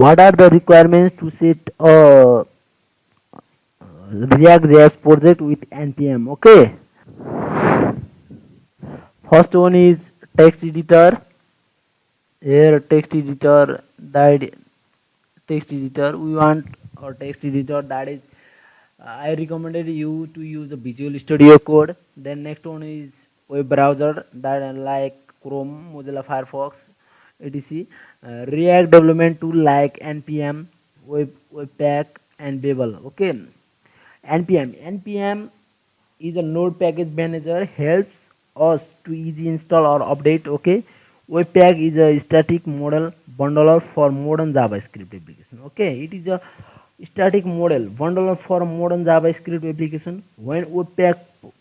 What are the requirements to set a React.js project with npm? Okay, first one is text editor. Here text editor, that text editor we want, or text editor that is I recommended you to use the Visual Studio Code. Then next one is web browser, that like Chrome, Mozilla Firefox, etc. React development tool like npm, Webpack, and Babel. Okay, npm is a node package manager, helps us to easy install or update. Okay, Webpack is a static model bundler for modern JavaScript application. Okay, it is a static model bundler for modern JavaScript application. When Webpack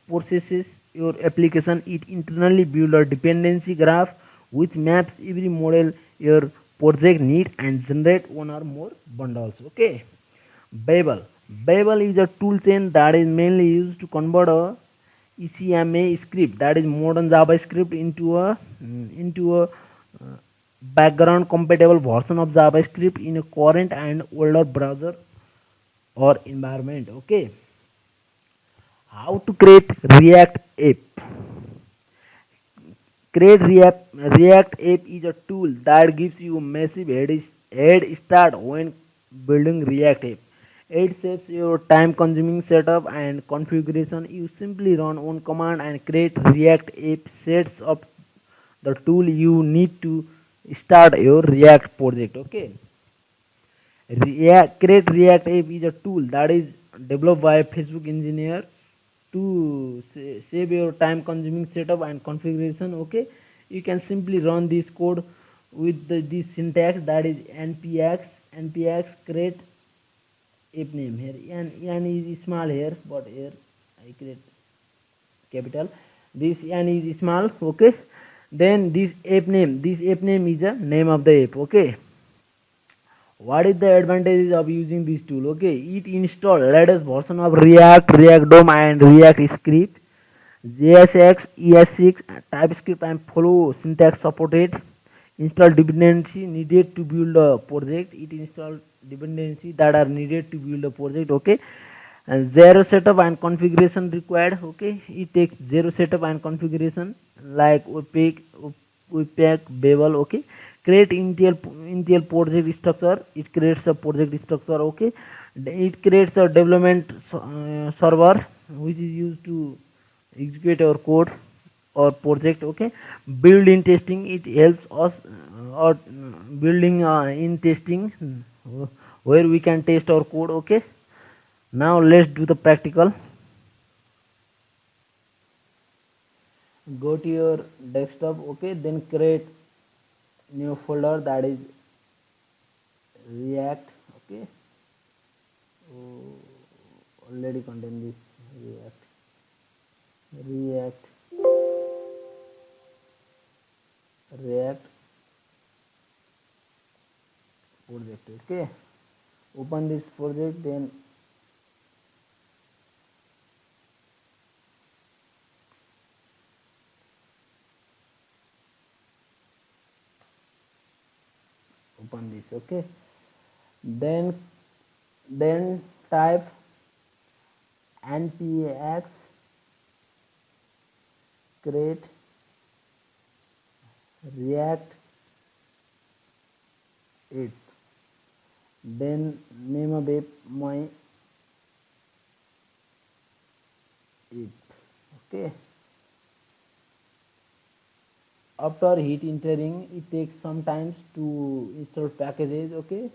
processes your application, it internally builds a dependency graph which maps every model your project need and generate one or more bundles. Okay, Babel. Babel is a toolchain that is mainly used to convert a ECMA script, that is modern JavaScript, into a background compatible version of JavaScript in a current and older browser or environment. Okay, how to create React app? React app is a tool that gives you a massive head start when building React app. It saves your time consuming setup and configuration. You simply run one command and create React app, sets up the tool you need to start your React project. Okay, Create React app is a tool that is developed by Facebook engineer to save your time consuming setup and configuration. Okay, you can simply run this code with this syntax, that is npx create app name. Here n is small here, but here I create capital. This n is small. Okay, then this app name is the name of the app. Okay, what is the advantages of using this tool? Okay, it install latest version of React DOM, and React Script, JSX, ES6, TypeScript, and follow syntax supported. Install dependency needed to build a project. It install dependency that are needed to build a project. Okay, and zero setup and configuration required. Okay, it takes zero setup and configuration like Webpack, Babel. Okay, create Intel project structure. It creates a project structure. Okay, it creates a development server which is used to execute our code or project. Okay, build in testing, it helps us or building in testing, where we can test our code. Okay, now let's do the practical. Go to your desktop. Okay, then create new folder, that is React. Okay, oh, already contain this React React project. Okay, open this project, then open this. Okay, then type npx create React app, then name of app my app. Okay, after hit entering, it takes some time to install packages. Okay,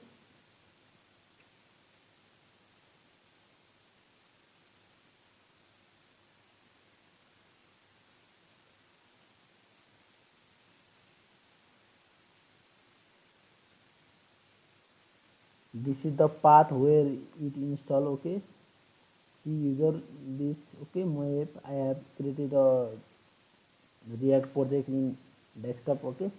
this is the path where it install. Okay, see user this. Okay, my app, I have created a React project in desktop. Okay,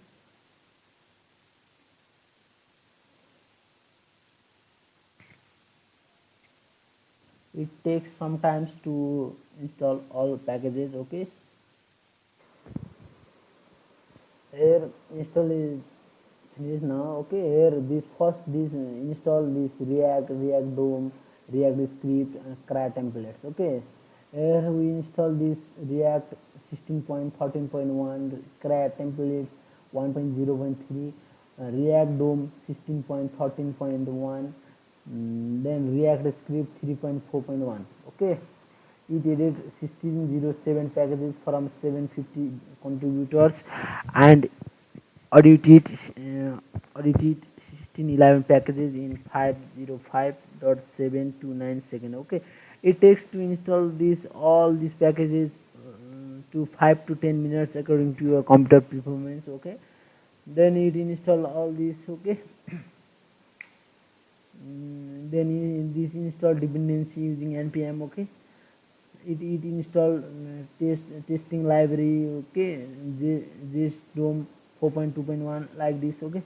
it takes some time to install all packages. Okay, here install is This now, okay, here this first this install this React DOM, React script, CRA templates. Okay, here we install this React 16.13.1, CRA templates 1.0.3, React DOM 16.13.1, then React script 3.4.1. Okay, it added 1607 packages from 750 contributors and audited 1611 packages in 505.729 seconds. Okay, it takes to install this all these packages to 5 to 10 minutes according to your computer performance. Okay, then it install all this. Okay, then this install dependency using npm. Okay, it install testing library. Okay, this DOM 4.2.1 like this. Okay,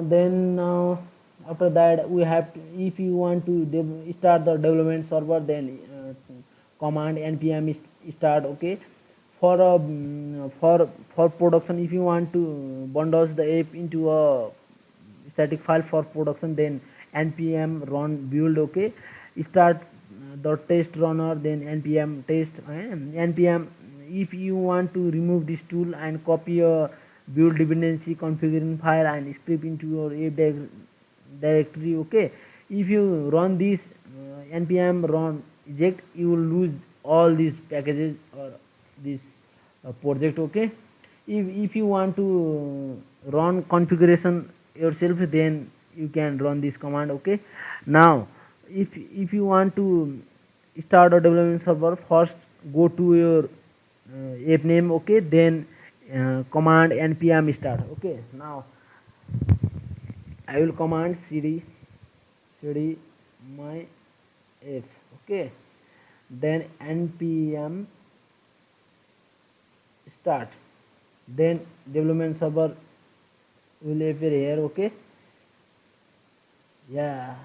then after that we have to, if you want to start the development server, then command npm start. Okay, for production, if you want to bundle the app into a static file for production, then npm run build. Okay, start the test runner, then npm test, npm if you want to remove this tool and copy a build dependency configuration file and script into your app directory. Okay, if you run this npm run eject, you will lose all these packages or this project. Okay, if you want to run configuration yourself, then you can run this command. Okay, now if you want to start a development server, first go to your app name. Okay, then command npm start. Okay, now I will command cd my app. Okay, then npm start, then development server will appear here. Okay, yeah,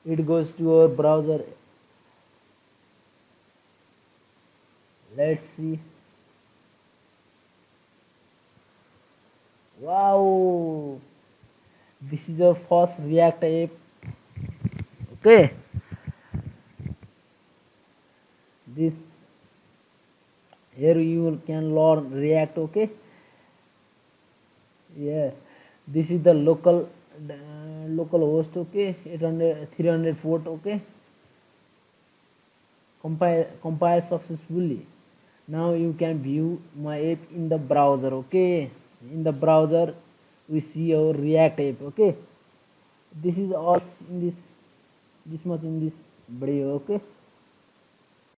it goes to your browser. Let's see. Wow, this is your first React app. Okay, this here you can learn React. Okay, yeah, this is the local host. Okay, 800 300 port. Okay, compile successfully. Now you can view my app in the browser. Okay, in the browser we see our React app. Okay, this is all in this much in this video. Okay.